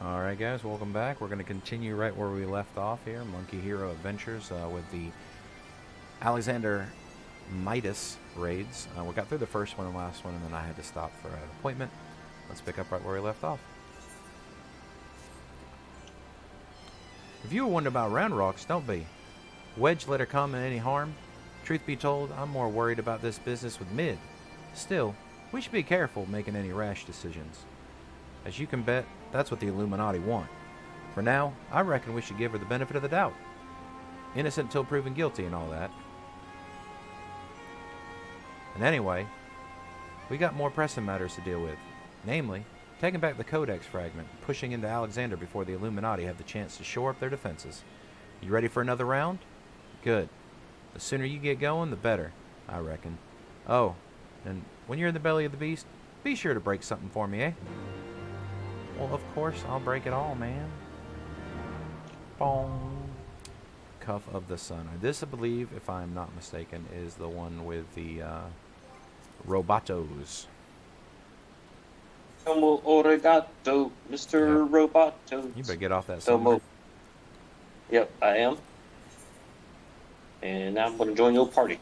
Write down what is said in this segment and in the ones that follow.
Alright guys, welcome back. We're going to continue right where we left off here. Monkey Hero Adventures with the Alexander Midas raids. We got through the first one and last one, and then I had to stop for an appointment. Let's pick up right where we left off. If you were wondering about Round Rocks, don't be. Wedge let her come in any harm. Truth be told, I'm more worried about this business with Mid. Still, we should be careful making any rash decisions. As you can bet, that's what the Illuminati want. For now, I reckon we should give her the benefit of the doubt. Innocent until proven guilty and all that. And anyway, we got more pressing matters to deal with. Namely, taking back the Codex fragment, pushing into Alexander before the Illuminati have the chance to shore up their defenses. You ready for another round? Good. The sooner you get going, the better, I reckon. Oh, and when you're in the belly of the beast, be sure to break something for me, eh? Well, of course, I'll break it all, man. Boom. Cuff of the Sun. This, I believe, if I'm not mistaken, is the one with the Robotos. Como origato, Mr. Yep. Roboto. You better get off that summer. Yep, I am. And now I'm going to join your party.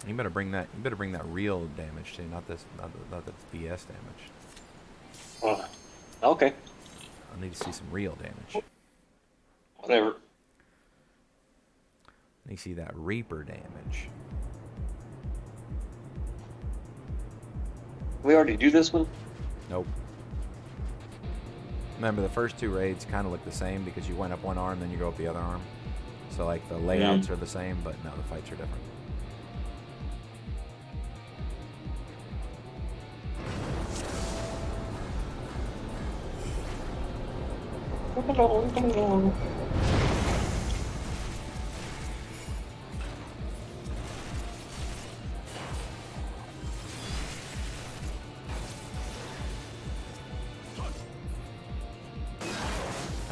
You better bring that. You better bring that real damage too, not this, not the BS damage. Okay. I need to see some real damage. Whatever. I need to see that Reaper damage. We already do this one? Nope. Remember, the first two raids kind of look the same because you went up one arm, then you go up the other arm. So, like, the layouts are the same, but no, the fights are different.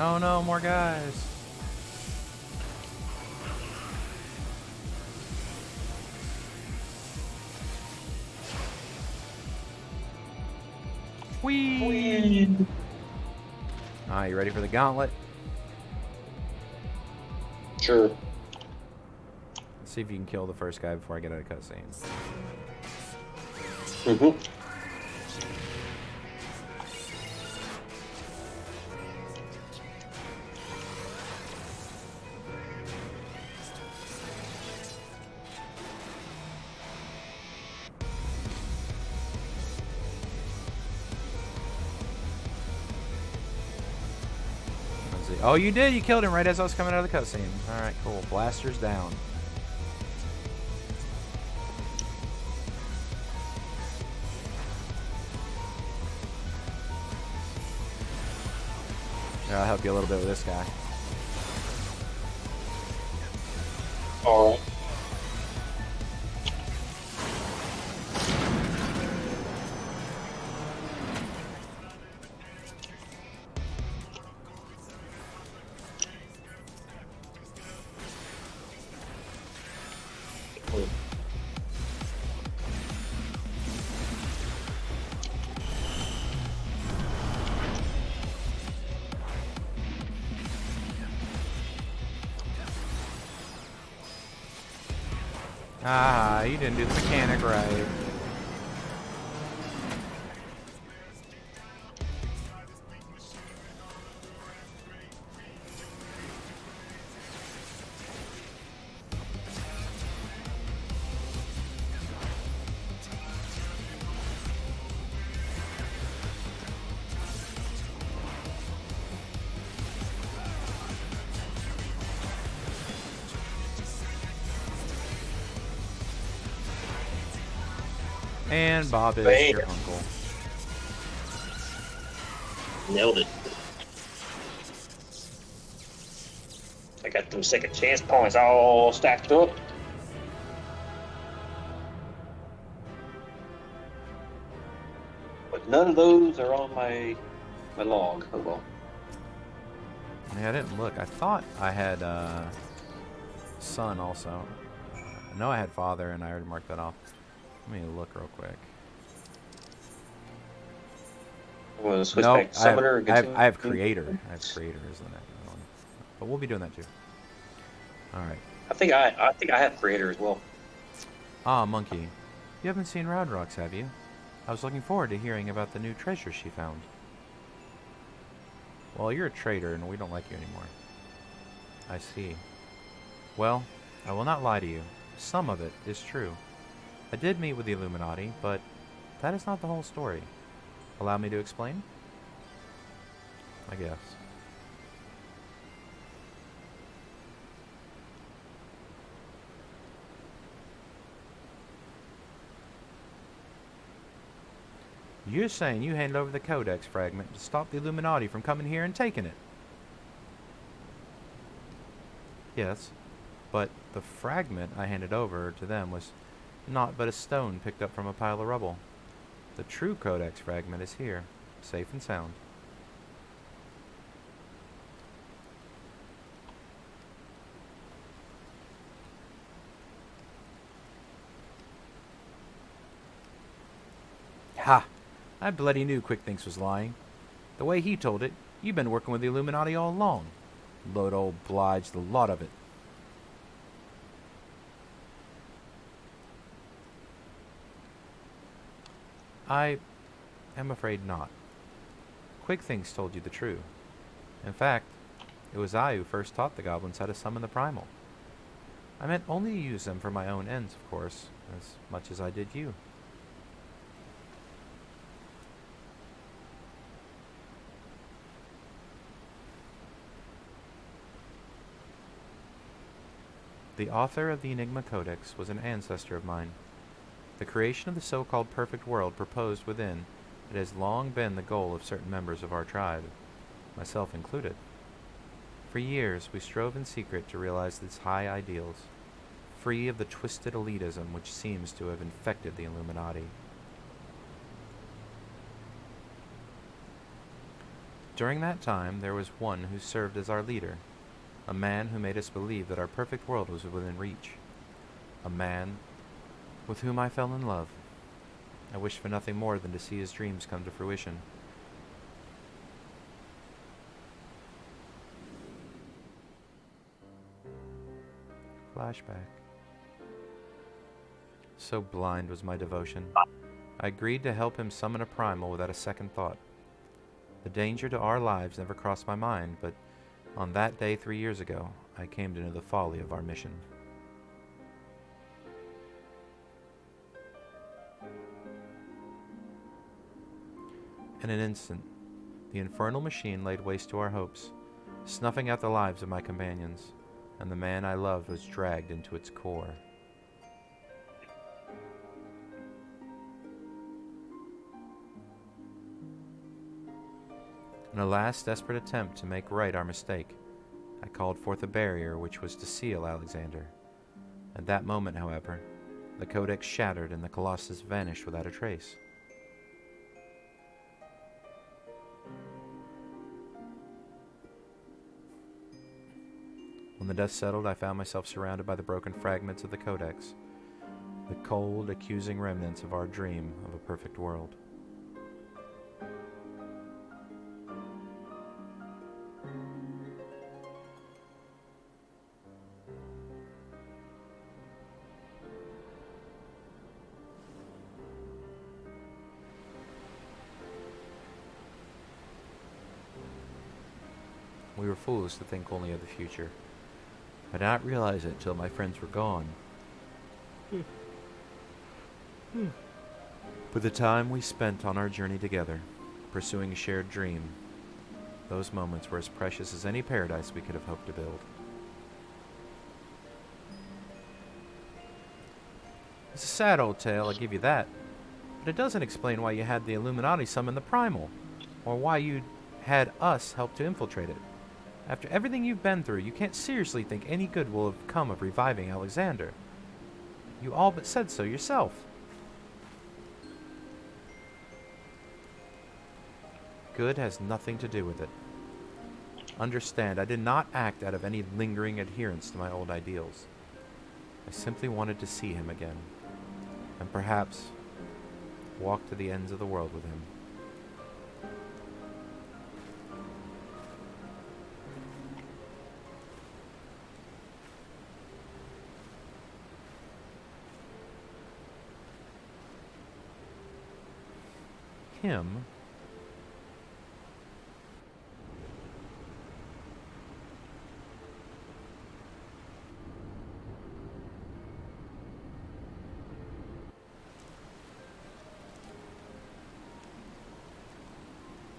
Oh no, more guys. Whee! Alright, you ready for the gauntlet? Sure. Let's see if you can kill the first guy before I get out of cutscene. Oh, you did? You killed him right as I was coming out of the cutscene. Alright, cool. Blaster's down. Here, I'll help you a little bit with this guy. Alright. Ah, you didn't do the mechanic right. And Bob is your uncle. Nailed it. I got them second chance points all stacked up. But none of those are on my log. Oh well. Yeah, I didn't look. I thought I had son also. I know I had father, and I already marked that off. Let me look real quick. Want to switch No, back to Summoner or I have continue? Creator. I have Creator as the next one. But we'll be doing that too. All right. I think I have Creator as well. Ah, Monkey. You haven't seen Roundrocks, have you? I was looking forward to hearing about the new treasure she found. Well, you're a traitor and we don't like you anymore. I see. Well, I will not lie to you. Some of it is true. I did meet with the Illuminati, but that is not the whole story. Allow me to explain? I guess. You're saying you handed over the Codex fragment to stop the Illuminati from coming here and taking it? Yes, but the fragment I handed over to them was not but a stone picked up from a pile of rubble. The true Codex fragment is here, safe and sound. Ha! I bloody knew Quickthinks was lying. The way he told it, you've been working with the Illuminati all along. Load old Blige, the lot of it. I am afraid not. Quickthings told you the truth. In fact, it was I who first taught the goblins how to summon the primal. I meant only to use them for my own ends, of course, as much as I did you. The author of the Enigma Codex was an ancestor of mine. The creation of the so-called perfect world proposed within it has long been the goal of certain members of our tribe, myself included. For years, we strove in secret to realize these high ideals, free of the twisted elitism which seems to have infected the Illuminati. During that time, there was one who served as our leader, a man who made us believe that our perfect world was within reach, a man with whom I fell in love. I wished for nothing more than to see his dreams come to fruition. Flashback. So blind was my devotion. I agreed to help him summon a primal without a second thought. The danger to our lives never crossed my mind, but on that day 3 years ago, I came to know the folly of our mission. In an instant, the infernal machine laid waste to our hopes, snuffing out the lives of my companions, and the man I loved was dragged into its core. In a last desperate attempt to make right our mistake, I called forth a barrier which was to seal Alexander. At that moment, however, the codex shattered and the Colossus vanished without a trace. When the dust settled, I found myself surrounded by the broken fragments of the codex, the cold, accusing remnants of our dream of a perfect world. We were fools to think only of the future. I did not realize it till my friends were gone. But the time we spent on our journey together, pursuing a shared dream, those moments were as precious as any paradise we could have hoped to build. It's a sad old tale, I'll give you that. But it doesn't explain why you had the Illuminati summon the Primal, or why you had us help to infiltrate it. After everything you've been through, you can't seriously think any good will have come of reviving Alexander. You all but said so yourself. Good has nothing to do with it. Understand, I did not act out of any lingering adherence to my old ideals. I simply wanted to see him again, and perhaps walk to the ends of the world with him. him.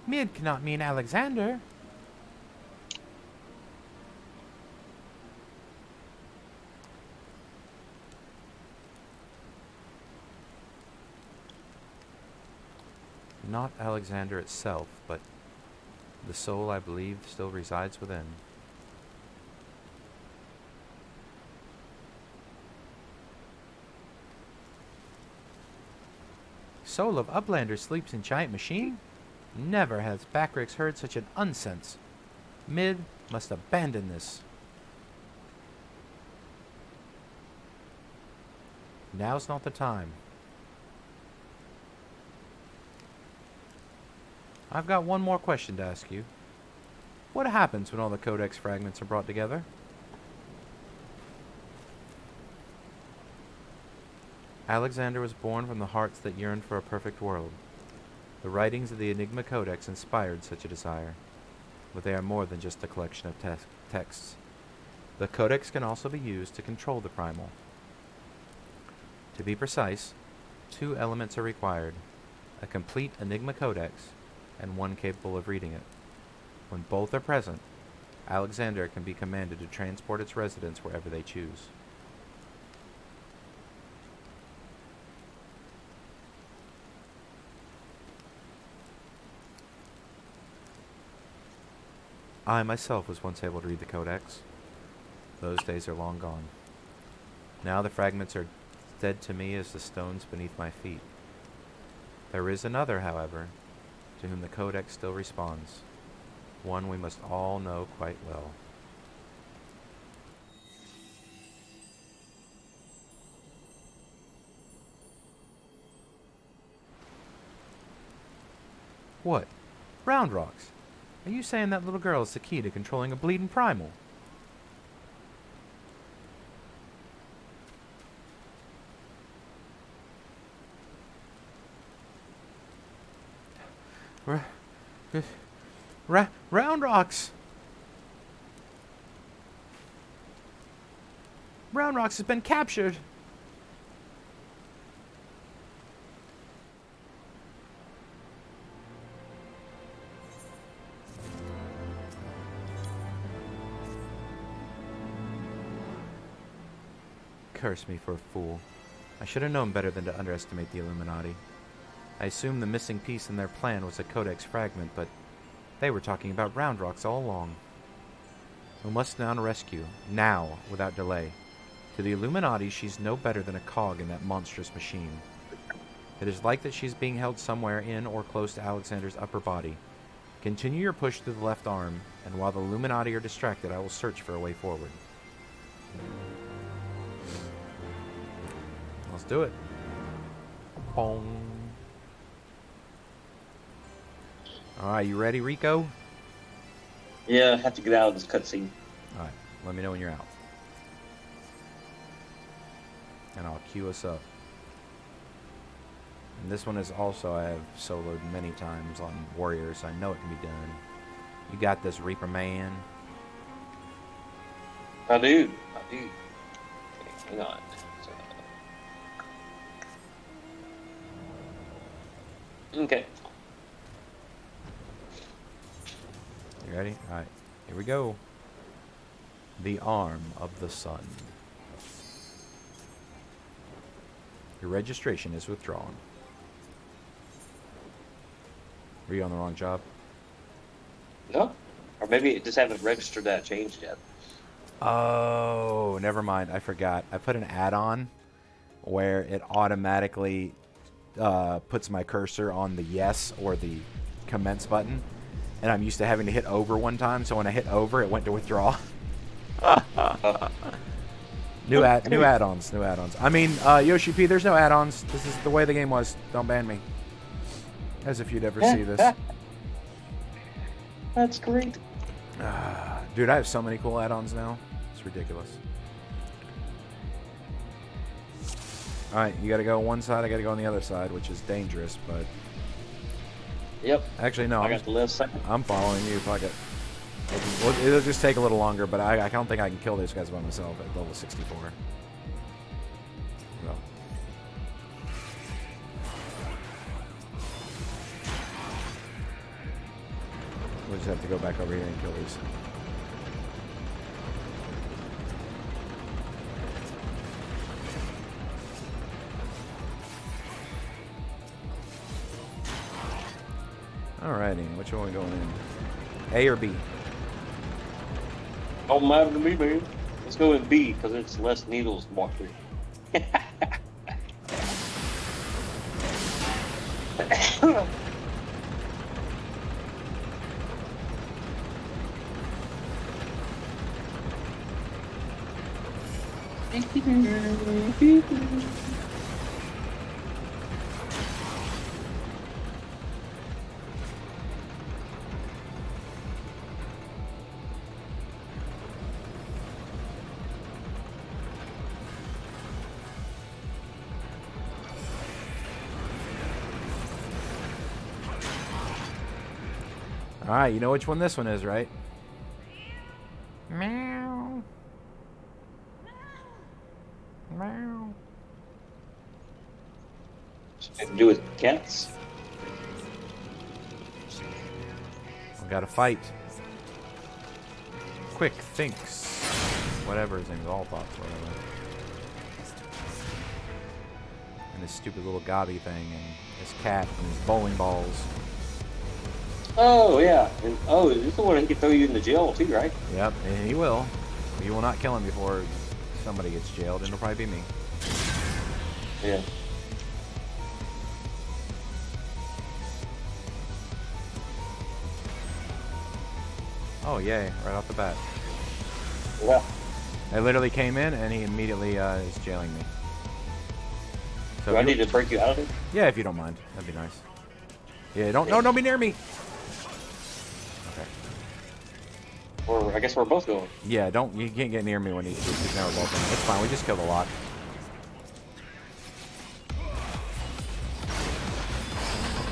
Mid cannot mean Alexander. Not Alexander itself, but the soul, I believe, still resides within. Soul of Uplander sleeps in giant machine? Never has Backrix heard such an unsense. Mid must abandon this. Now's not the time. I've got one more question to ask you. What happens when all the codex fragments are brought together? Alexander was born from the hearts that yearned for a perfect world. The writings of the Enigma Codex inspired such a desire, but they are more than just a collection of texts. The Codex can also be used to control the Primal. To be precise, 2 elements are required: a complete Enigma Codex and one capable of reading it. When both are present, Alexander can be commanded to transport its residents wherever they choose. I myself was once able to read the Codex. Those days are long gone. Now the fragments are dead to me as the stones beneath my feet. There is another, however, to whom the Codex still responds. One we must all know quite well. What? Round Rocks? Are you saying that little girl is the key to controlling a bleeding primal? Round Rocks! Round Rocks has been captured! Curse me for a fool. I should have known better than to underestimate the Illuminati. I assumed the missing piece in their plan was a Codex fragment, but they were talking about Round Rocks all along. We must now rescue, now, without delay. To the Illuminati, she's no better than a cog in that monstrous machine. It is like that she's being held somewhere in or close to Alexander's upper body. Continue your push through the left arm, and while the Illuminati are distracted, I will search for a way forward. Let's do it. Boom. Alright, you ready, Rico? Yeah, I have to get out of this cutscene. Alright, let me know when you're out. And I'll queue us up. And this one is also, I have soloed many times on Warriors, so I know it can be done. You got this, Reaper Man. I do. Okay, hang on. Okay. You ready? Alright, here we go. The Arm of the Sun. Your registration is withdrawn. Were you on the wrong job? No. Or maybe it just haven't registered that change yet. Oh, never mind. I forgot. I put an add-on where it automatically puts my cursor on the yes or the commence button. And I'm used to having to hit over one time, so when I hit over, it went to withdraw. New add-ons. I mean, Yoshi P, there's no add-ons. This is the way the game was. Don't ban me. As if you'd ever see this. That's great. Dude, I have so many cool add-ons now. It's ridiculous. Alright, you gotta go one side, I gotta go on the other side, which is dangerous, but Yep. Actually, no. I got the left side. I'm following you. Fuck it. It'll just take a little longer, but I don't think I can kill these guys by myself at level 64. No. We'll just have to go back over here and kill these. Alrighty, which one are we going in? A or B? Don't matter to me, man. Let's go with B because it's less needles to walk through. Alright, you know which one this one is, right? Meow. Meow. Something to do with cats. We gotta fight. Quick thinks. Whatever his name is, all thoughts, whatever. And this stupid little gobby thing, and this cat, and his bowling balls. Oh, yeah. And, oh, this is the one that can throw you into jail, too, right? Yep, and he will. But you will not kill him before somebody gets jailed, and it'll probably be me. Yeah. Oh, yay, right off the bat. Yeah. I literally came in, and he immediately is jailing me. So Do I if need to break you out of it? Yeah, if you don't mind. That'd be nice. Yeah, don't be near me! Okay. Or I guess we're both going. Yeah, you can't get near me when he's never both in. It's fine, we just killed a lot.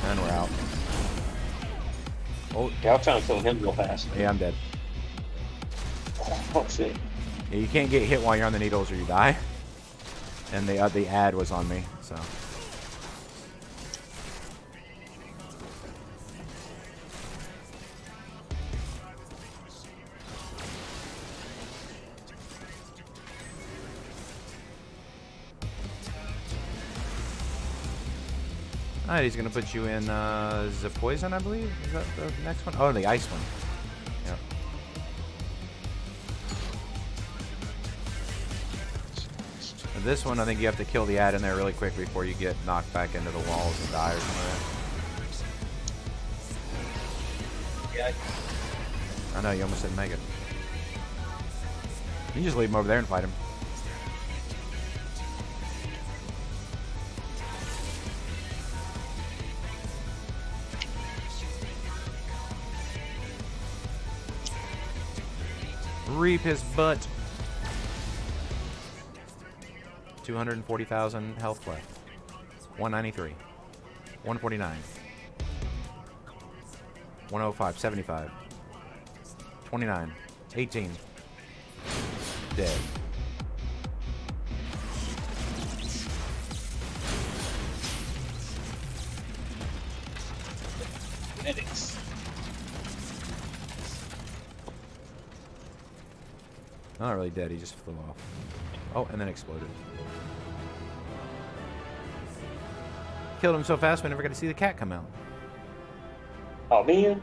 And we're out. Oh, Yeah, I'm trying to kill him real fast. yeah, I'm dead. Oh, shit. Yeah, you can't get hit while you're on the needles or you die. And the ad was on me, so. Alright, he's gonna put you in the poison, I believe. Is that the next one? Oh, the ice one. Yep. And this one, I think you have to kill the ad in there really quick before you get knocked back into the walls and die or something like that. Yeah. I know, you almost didn't make it. You can just leave him over there and fight him. Reap his butt. 240,000 health left. 193. 149. 105. 75. 29. 18. Dead. Genetics. Not really dead, he just flew off. Oh, and then exploded. Killed him so fast we never got to see the cat come out. Oh, man.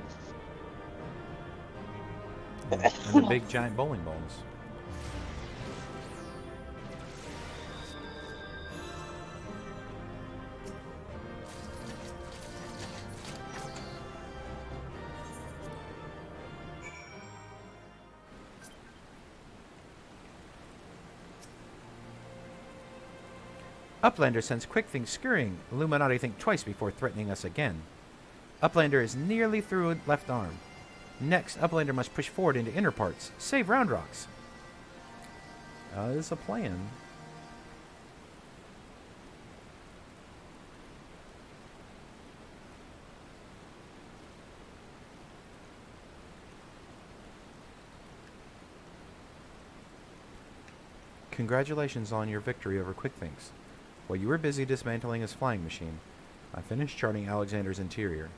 And the big giant bowling balls. Uplander sends quick things scurrying. Illuminati think twice before threatening us again. Uplander is nearly through left arm. Next, Uplander must push forward into inner parts. Save round rocks. This is a plan. Congratulations on your victory over Quickthings. While you were busy dismantling his flying machine, I finished charting Alexander's interior.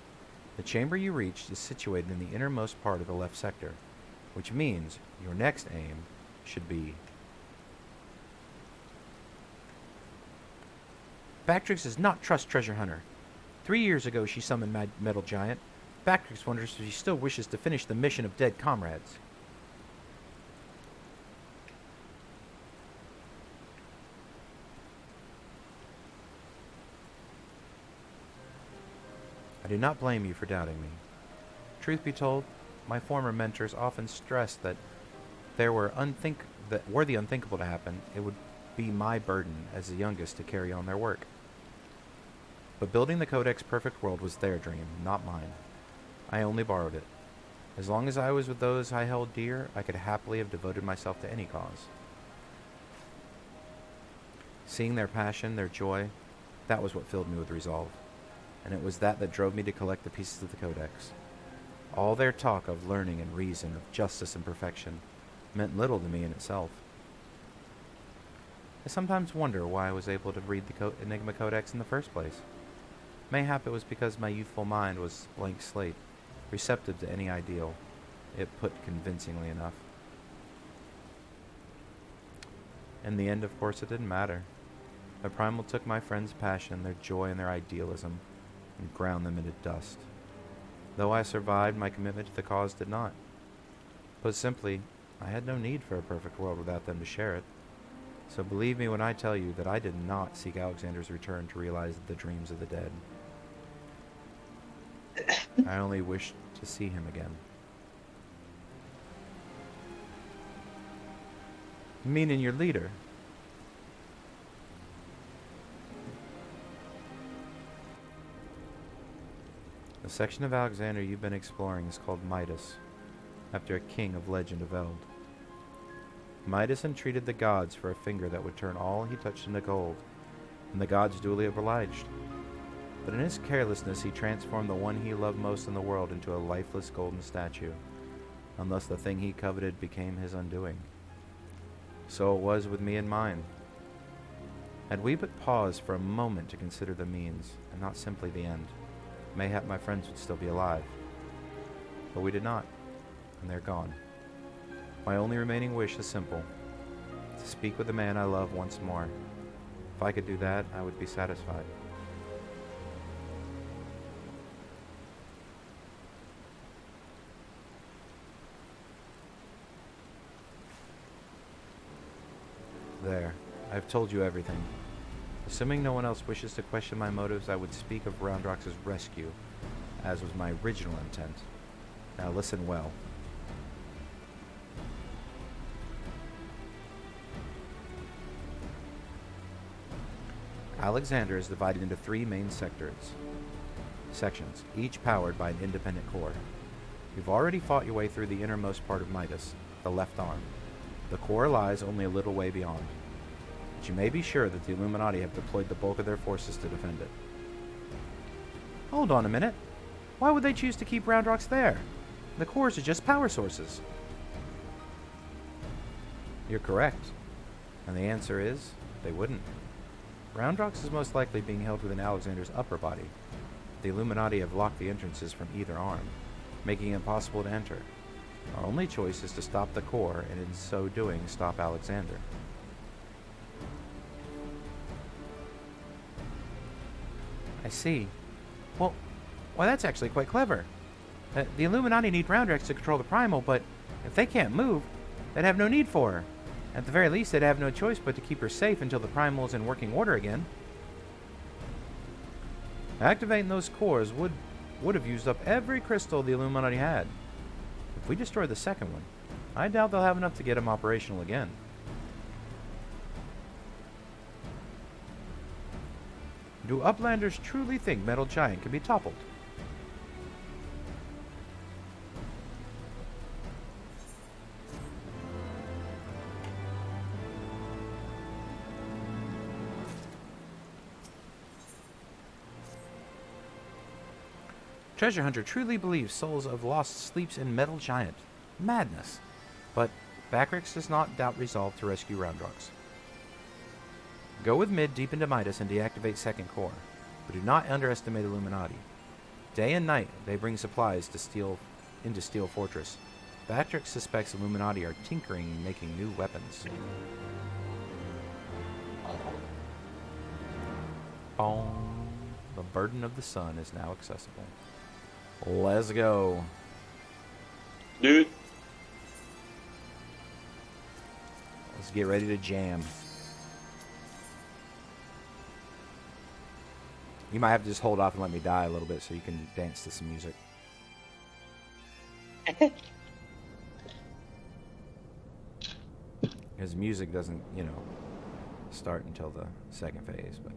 The chamber you reached is situated in the innermost part of the left sector, which means your next aim should be... Bactrix does not trust Treasure Hunter. 3 years ago she summoned Metal Giant. Bactrix wonders if she still wishes to finish the mission of dead comrades. I do not blame you for doubting me. Truth be told, my former mentors often stressed that were the unthinkable to happen, it would be my burden as the youngest to carry on their work. But building the Codex Perfect World was their dream, not mine. I only borrowed it. As long as I was with those I held dear, I could happily have devoted myself to any cause. Seeing their passion, their joy, that was what filled me with resolve. And it was that drove me to collect the pieces of the Codex. All their talk of learning and reason, of justice and perfection, meant little to me in itself. I sometimes wonder why I was able to read the Enigma Codex in the first place. Mayhap it was because my youthful mind was blank slate, receptive to any ideal, it put convincingly enough. In the end, of course, it didn't matter. The Primal took my friends' passion, their joy, and their idealism, and ground them into dust. Though I survived, my commitment to the cause did not. Put simply, I had no need for a perfect world without them to share it. So believe me when I tell you that I did not seek Alexander's return to realize the dreams of the dead. I only wished to see him again. Meaning your leader? The section of Alexander you've been exploring is called Midas, after a king of legend of Eld. Midas entreated the gods for a finger that would turn all he touched into gold, and the gods duly obliged. But in his carelessness he transformed the one he loved most in the world into a lifeless golden statue, and thus the thing he coveted became his undoing. So it was with me and mine. Had we but paused for a moment to consider the means, and not simply the end, mayhap my friends would still be alive. But we did not, and they're gone. My only remaining wish is simple, to speak with the man I love once more. If I could do that, I would be satisfied. There, I have told you everything. Assuming no one else wishes to question my motives, I would speak of Roundrox's rescue, as was my original intent. Now listen well. Alexander is divided into 3 main sections, each powered by an independent core. You've already fought your way through the innermost part of Midas, the left arm. The core lies only a little way beyond. But you may be sure that the Illuminati have deployed the bulk of their forces to defend it. Hold on a minute. Why would they choose to keep Roundrox there? The cores are just power sources. You're correct. And the answer is, they wouldn't. Roundrox is most likely being held within Alexander's upper body. The Illuminati have locked the entrances from either arm, making it impossible to enter. Our only choice is to stop the core, and in so doing, stop Alexander. I see. Well, why that's actually quite clever. The Illuminati need Roundrox to control the Primal, but if they can't move, they'd have no need for her. At the very least, they'd have no choice but to keep her safe until the Primal is in working order again. Activating those cores would have used up every crystal the Illuminati had. If we destroy the second one, I doubt they'll have enough to get him operational again. Do Uplanders truly think Metal Giant can be toppled? Treasure Hunter truly believes Souls of Lost sleeps in Metal Giant. Madness. But Bactrix does not doubt resolve to rescue Roundrox. Go with mid deep into Midas and deactivate second core, but do not underestimate Illuminati. Day and night, they bring supplies into Steel Fortress. Bactrix suspects Illuminati are tinkering and making new weapons. Boom. The burden of the sun is now accessible. Let's go. Dude. Let's get ready to jam. You might have to just hold off and let me die a little bit so you can dance to some music. Because music doesn't, start until the second phase, but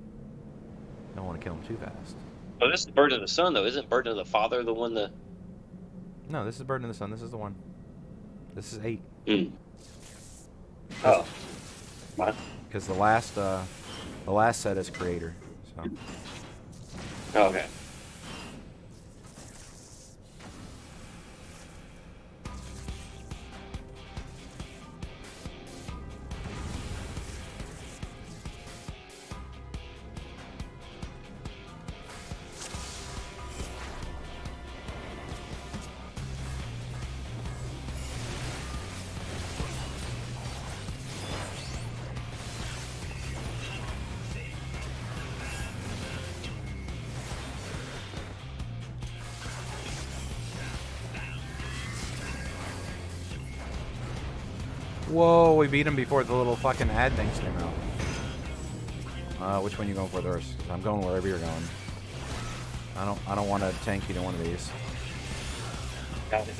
I don't want to kill him too fast. Oh, this is the Burden of the Sun, though. Isn't Burden of the Father the one that... No, this is Burden of the Sun. This is the one. This is 8. Oh. What? Because the last set is Creator. So. Oh, okay. Whoa, we beat him before the little fucking ad things came out. Which one you going for first? I'm going wherever you're going. I don't want to tank either one of these. Got it.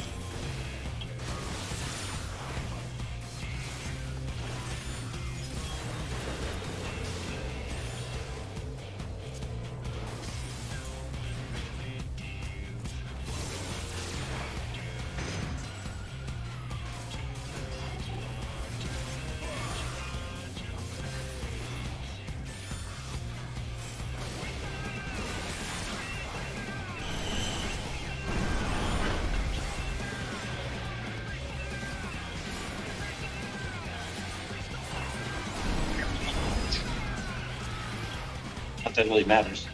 Not that really matters.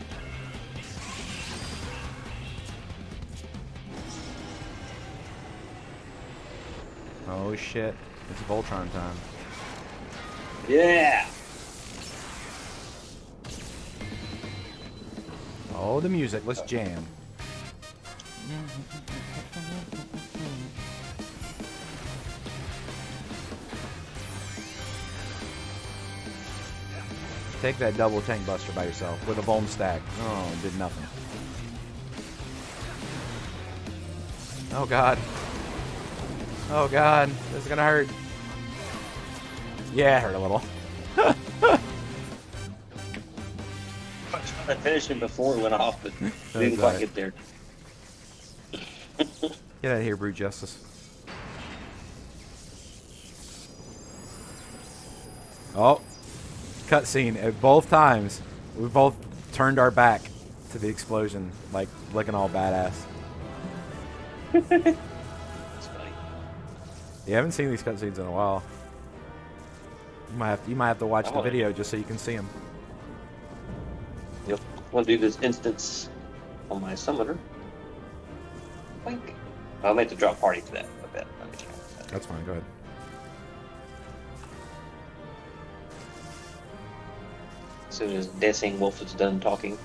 Oh shit. It's Voltron time. Yeah! Oh, the music. Let's jam. Take that double tank buster by yourself with a Vuln stack. Oh, it did nothing. Oh god. Oh god, this is gonna hurt. Yeah, it hurt a little. I was trying to finish him before it went off, but didn't quite get there. Get out of here, Brute Justice. Oh, cutscene. At both times, we both turned our back to the explosion, like looking all badass. That's funny. You haven't seen these cutscenes in a while. You might have to watch the video just so you can see them. Yep. Want to do this instance on my summoner? Blink. I'll make the drop party for that. I bet. That's fine. Go ahead. As soon as Dancing Wolf is done talking.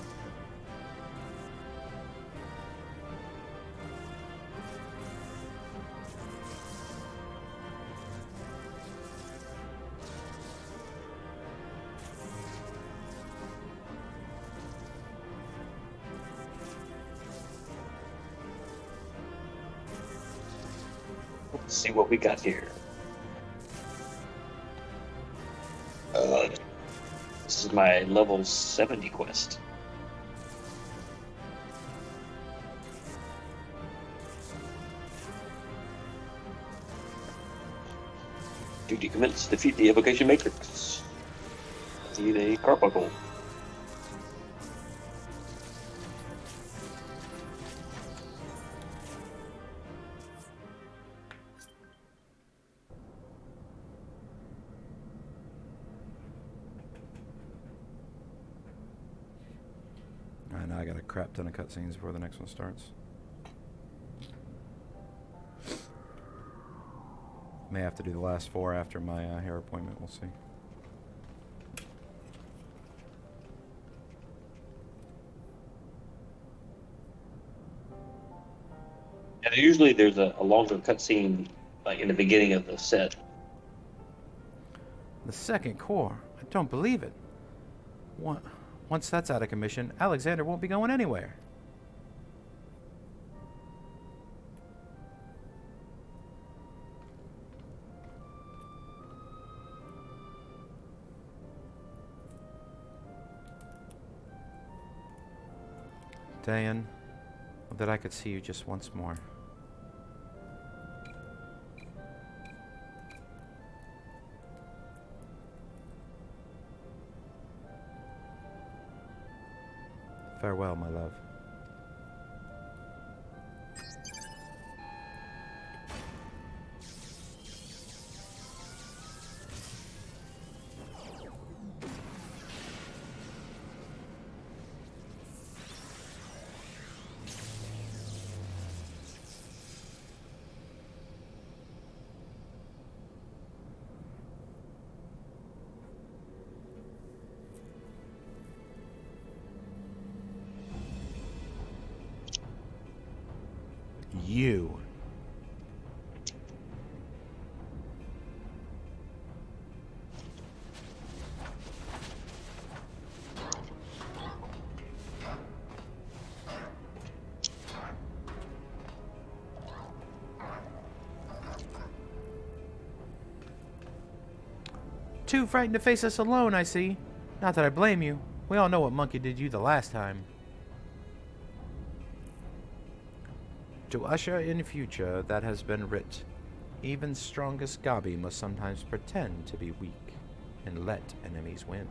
Let's see what we got here. This is my level 70 quest. Duty commence. Defeat the evocation matrix. Defeat a carbuncle. I got a crap ton of cutscenes before the next one starts. May have to do the last 4 after my hair appointment. We'll see. Yeah, usually there's a longer cutscene like in the beginning of the set. The second core? I don't believe it. Once that's out of commission, Alexander won't be going anywhere. Dayan, that I could see you just once more. Farewell, my love. You. Too frightened to face us alone, I see. Not that I blame you. We all know what Monkey did you the last time. To usher in future that has been writ, even strongest Gabi must sometimes pretend to be weak and let enemies win.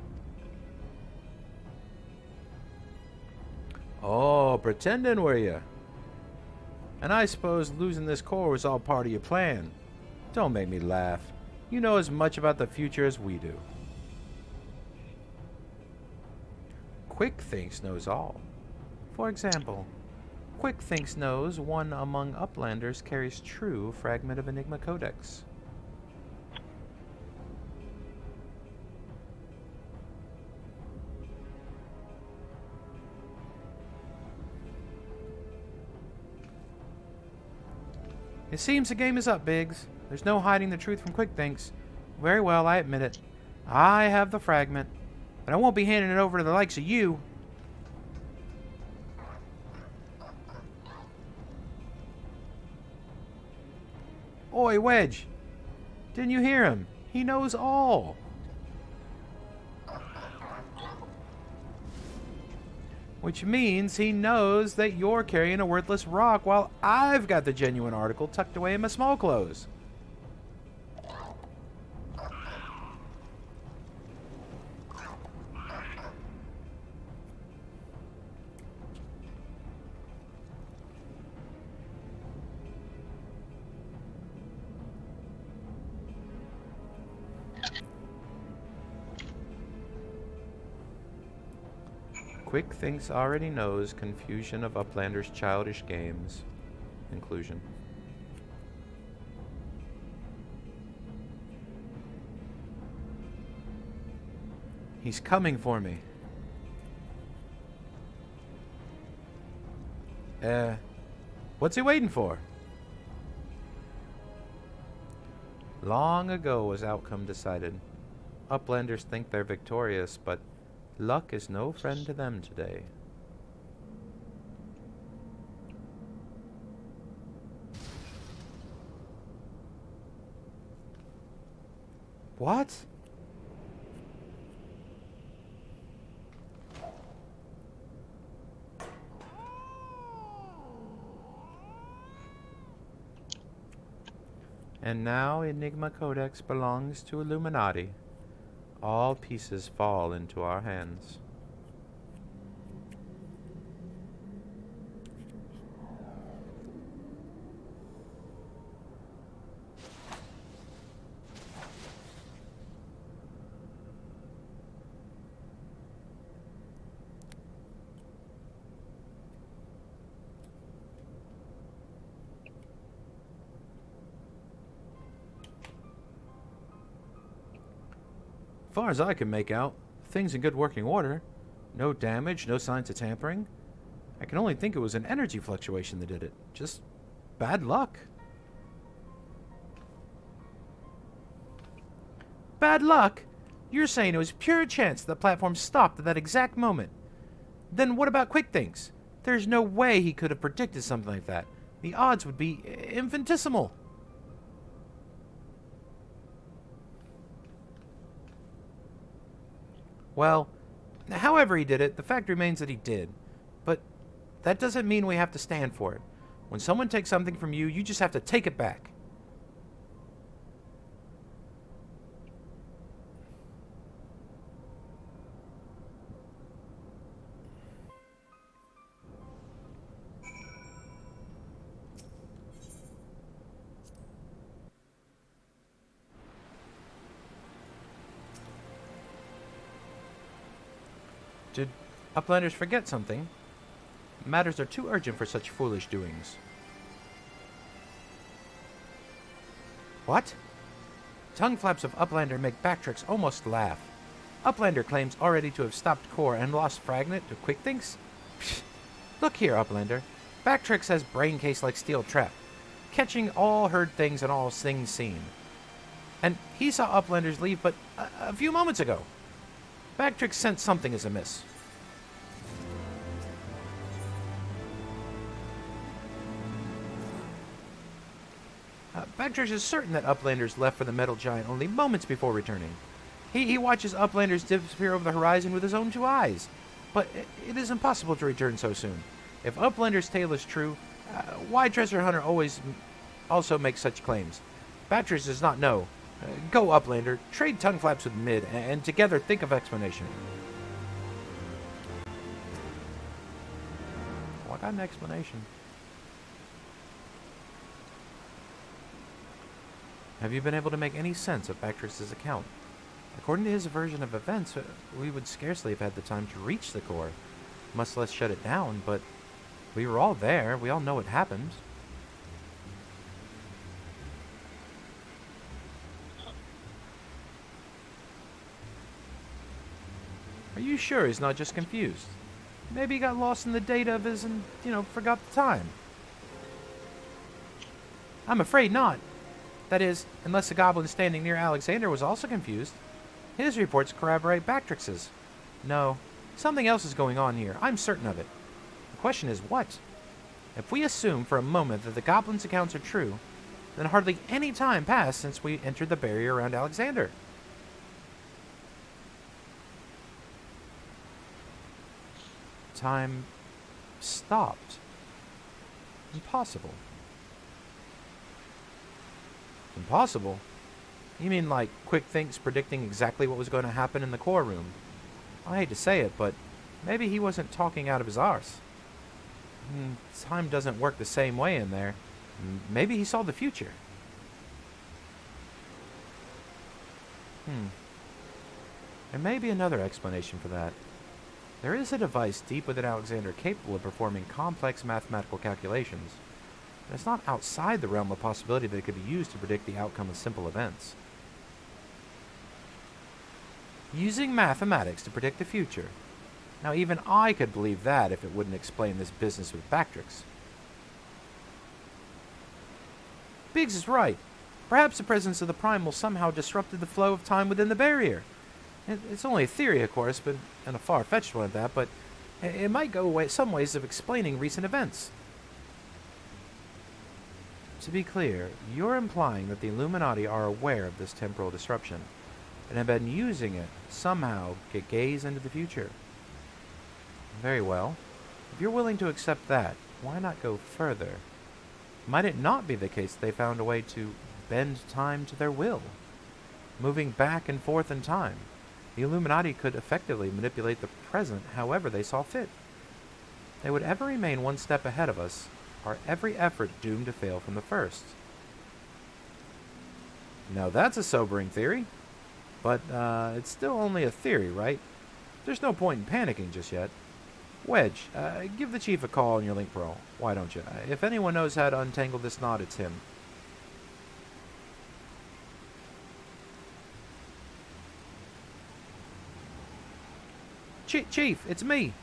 Oh, pretending were you? And I suppose losing this core was all part of your plan. Don't make me laugh. You know as much about the future as we do. Quick thinks knows all. For example, Quick thinks knows one among Uplanders carries true fragment of Enigma Codex. It seems the game is up, Biggs. There's no hiding the truth from Quick thinks. Very well, I admit it. I have the fragment, but I won't be handing it over to the likes of you. Oi, Wedge! Didn't you hear him? He knows all. Which means he knows that you're carrying a worthless rock while I've got the genuine article tucked away in my small clothes. Quick thinks already knows confusion of Uplanders' childish games. Inclusion. He's coming for me. What's he waiting for? Long ago was outcome decided. Uplanders think they're victorious, but luck is no friend to them today. What? And now Enigma Codex belongs to Illuminati. All pieces fall into our hands. Far as I can make out, things in good working order. No damage, no signs of tampering. I can only think it was an energy fluctuation that did it. Just bad luck. Bad luck? You're saying it was pure chance the platform stopped at that exact moment. Then what about quick things? There's no way he could have predicted something like that. The odds would be infinitesimal. Well, however he did it, the fact remains that he did. But that doesn't mean we have to stand for it. When someone takes something from you, you just have to take it back. Did Uplanders forget something? Matters are too urgent for such foolish doings. What? Tongue flaps of Uplander make Bactrix almost laugh. Uplander claims already to have stopped Core and lost Fragment to Quick Thinks? Look here, Uplander. Bactrix has brain case like steel trap, catching all heard things and all things seen. And he saw Uplanders leave but a few moments ago. Bactrix sensed something is amiss. Bactrix is certain that Uplanders left for the Metal Giant only moments before returning. He watches Uplanders disappear over the horizon with his own two eyes. But it is impossible to return so soon. If Uplander's tale is true, why Treasure Hunter also makes such claims? Bactrix does not know. Go, Uplander. Trade tongue flaps with Mid, and together think of explanation. Oh, I got an explanation. Have you been able to make any sense of Bactrix's account? According to his version of events, we would scarcely have had the time to reach the core, much less shut it down, but we were all there. We all know what happened. Are you sure he's not just confused? Maybe he got lost in the data of his and, forgot the time. I'm afraid not. That is, unless the goblin standing near Alexander was also confused. His reports corroborate Bactrix's. No, something else is going on here. I'm certain of it. The question is what? If we assume for a moment that the goblin's accounts are true, then hardly any time passed since we entered the barrier around Alexander. Time stopped. Impossible. Impossible? You mean like Quick Thinks predicting exactly what was going to happen in the core room? I hate to say it, but maybe he wasn't talking out of his arse. Time doesn't work the same way in there. Maybe he saw the future. There may be another explanation for that. There is a device deep within Alexander capable of performing complex mathematical calculations. But it's not outside the realm of possibility that it could be used to predict the outcome of simple events. Using mathematics to predict the future. Now even I could believe that if it wouldn't explain this business with Bactrix. Biggs is right. Perhaps the presence of the Primal somehow disrupted the flow of time within the barrier. It's only a theory, of course, and a far-fetched one at that, but it might go some ways of explaining recent events. To be clear, you're implying that the Illuminati are aware of this temporal disruption, and have been using it somehow to gaze into the future. Very well. If you're willing to accept that, why not go further? Might it not be the case they found a way to bend time to their will? Moving back and forth in time, the Illuminati could effectively manipulate the present however they saw fit. They would ever remain one step ahead of us, our every effort doomed to fail from the first. Now that's a sobering theory, but it's still only a theory, right? There's no point in panicking just yet. Wedge, give the chief a call on your link parole. Why don't you? If anyone knows how to untangle this knot, it's him. Chief, it's me.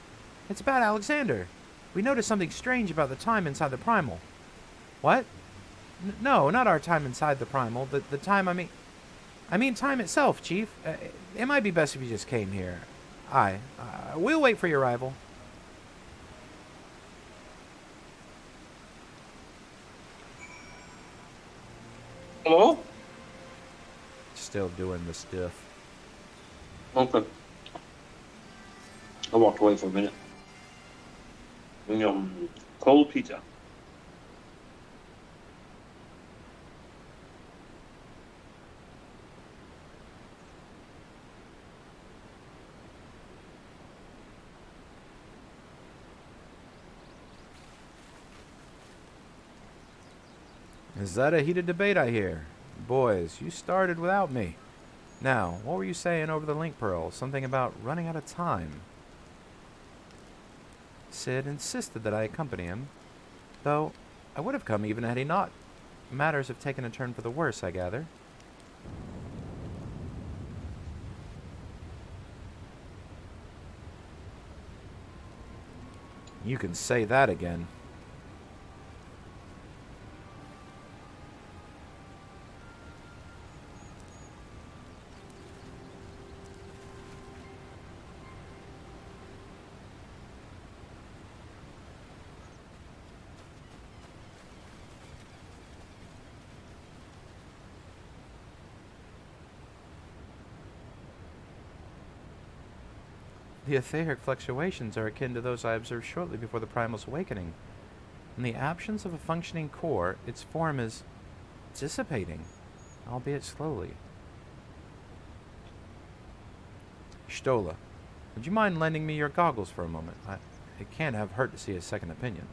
It's about Alexander. We noticed something strange about the time inside the primal. What? No, not our time inside the primal. The time, I mean time itself, Chief. It might be best if you just came here. Aye. We'll wait for your arrival. Hello? Still doing the stuff. Okay. I walked away for a minute. Cold pizza. Is that a heated debate I hear? Boys, you started without me. Now, what were you saying over the link pearl? Something about running out of time. Sid insisted that I accompany him, though I would have come even had he not. Matters have taken a turn for the worse, I gather. You can say that again. The etheric fluctuations are akin to those I observed shortly before the Primal's awakening. In the absence of a functioning core, its form is dissipating, albeit slowly. Stola, would you mind lending me your goggles for a moment? It can't have hurt to see a second opinion.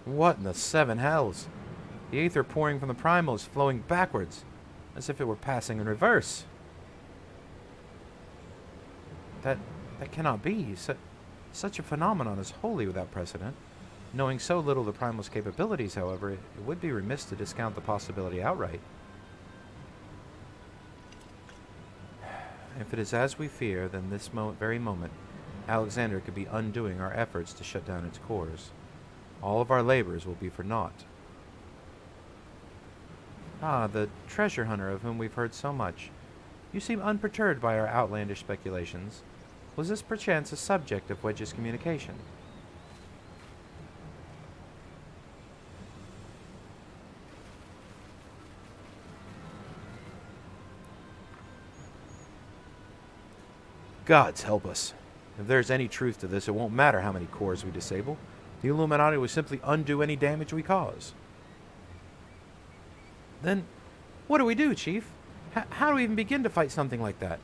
What in the seven hells? The aether pouring from the primal is flowing backwards, as if it were passing in reverse. That cannot be. Such a phenomenon is wholly without precedent. Knowing so little of the primal's capabilities, however, it would be remiss to discount the possibility outright. If it is as we fear, then this very moment, Alexander could be undoing our efforts to shut down its cores. All of our labors will be for naught. Ah, the treasure hunter of whom we've heard so much. You seem unperturbed by our outlandish speculations. Was this perchance a subject of Wedge's communication? Gods help us. If there's any truth to this, it won't matter how many cores we disable. The Illuminati will simply undo any damage we cause. Then, what do we do, Chief? How do we even begin to fight something like that?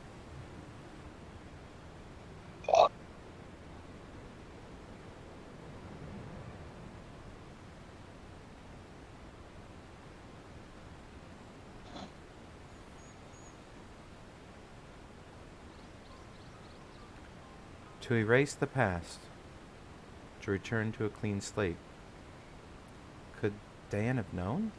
To erase the past. To return to a clean slate. Could Dan have known?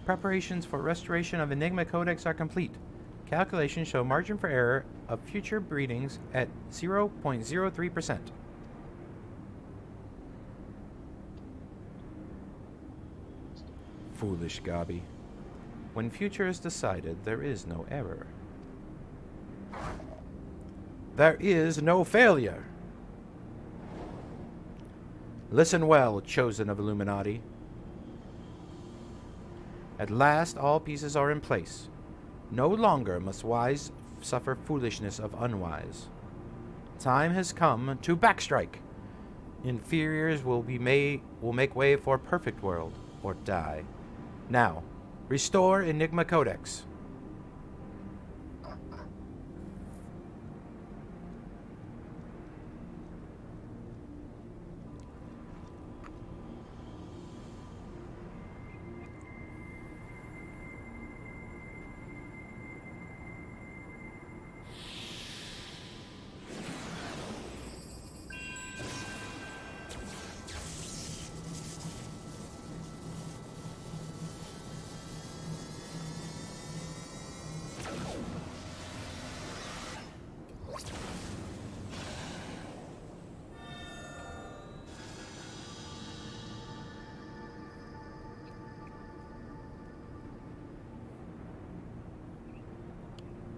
Preparations for restoration of Enigma Codex are complete. Calculations show margin for error of future readings at 0.03%. Foolish Gabi. When future is decided, there is no error. There is no failure. Listen well, chosen of Illuminati. At last all pieces are in place. No longer must wise suffer foolishness of unwise. Time has come to backstrike. Inferiors will make way for perfect world, or die. Now, restore Enigma Codex.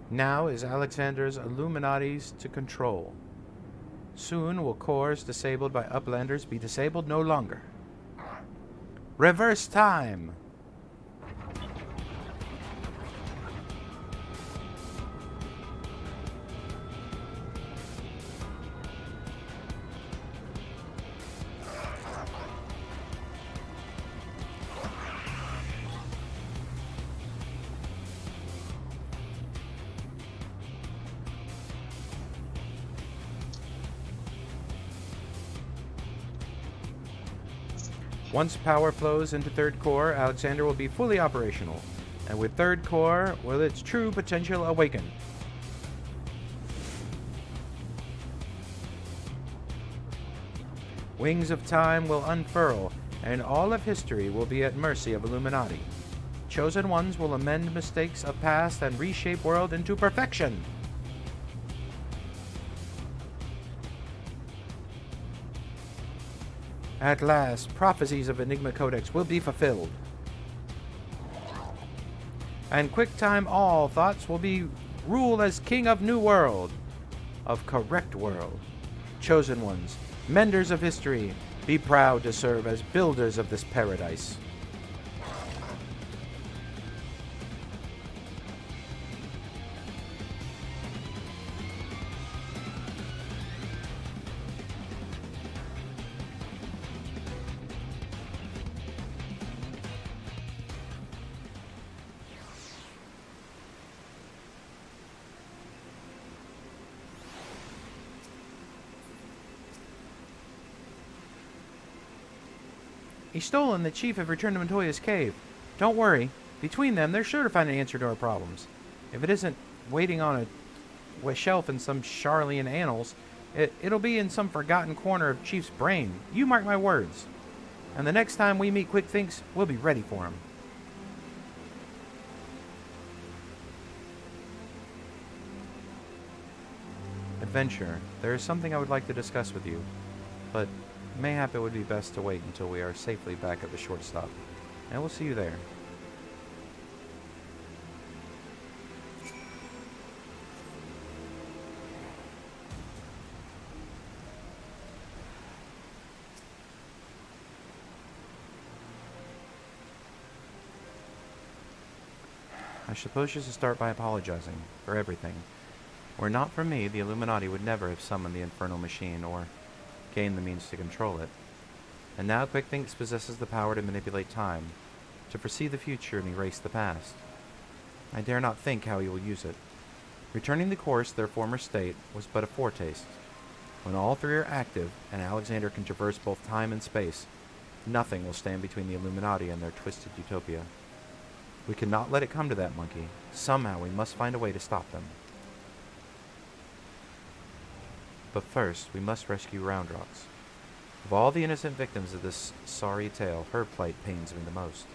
Now is Alexander's Illuminati's to control. Soon will cores disabled by Uplanders be disabled no longer. Reverse time! Once power flows into third core, Alexander will be fully operational, and with third core will its true potential awaken. Wings of time will unfurl, and all of history will be at mercy of Illuminati. Chosen ones will amend mistakes of past and reshape world into perfection. At last, prophecies of Enigma Codex will be fulfilled. And quick time all thoughts will be rule as king of new world, of correct world. Chosen ones, menders of history, be proud to serve as builders of this paradise. He's stolen. The chief have returned to Montoya's cave. Don't worry. Between them, they're sure to find an answer to our problems. If it isn't waiting on a shelf in some Charlian annals, it'll be in some forgotten corner of Chief's brain. You mark my words. And the next time we meet Quick Thinks, we'll be ready for him. Adventure, there is something I would like to discuss with you, but mayhap it would be best to wait until we are safely back at the shortstop, and we'll see you there. I suppose you should start by apologizing for everything. Were it not for me, the Illuminati would never have summoned the infernal machine or gained the means to control it. And now Quick Thinks possesses the power to manipulate time, to foresee the future and erase the past. I dare not think how he will use it. Returning the course to their former state was but a foretaste. When all three are active, and Alexander can traverse both time and space, nothing will stand between the Illuminati and their twisted utopia. We cannot let it come to that, Monkey. Somehow we must find a way to stop them. But first, we must rescue Roundrocks. Of all the innocent victims of this sorry tale, her plight pains me the most.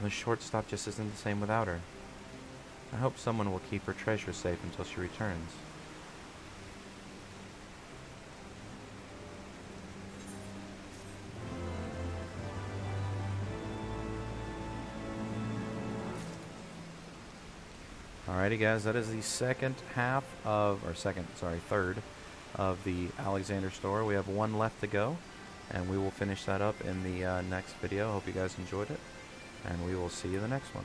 The shortstop just isn't the same without her. I hope someone will keep her treasure safe until she returns. Alrighty, guys, that is the third of the Alexander store. We have one left to go, and we will finish that up in the next video. Hope you guys enjoyed it, and we will see you in the next one.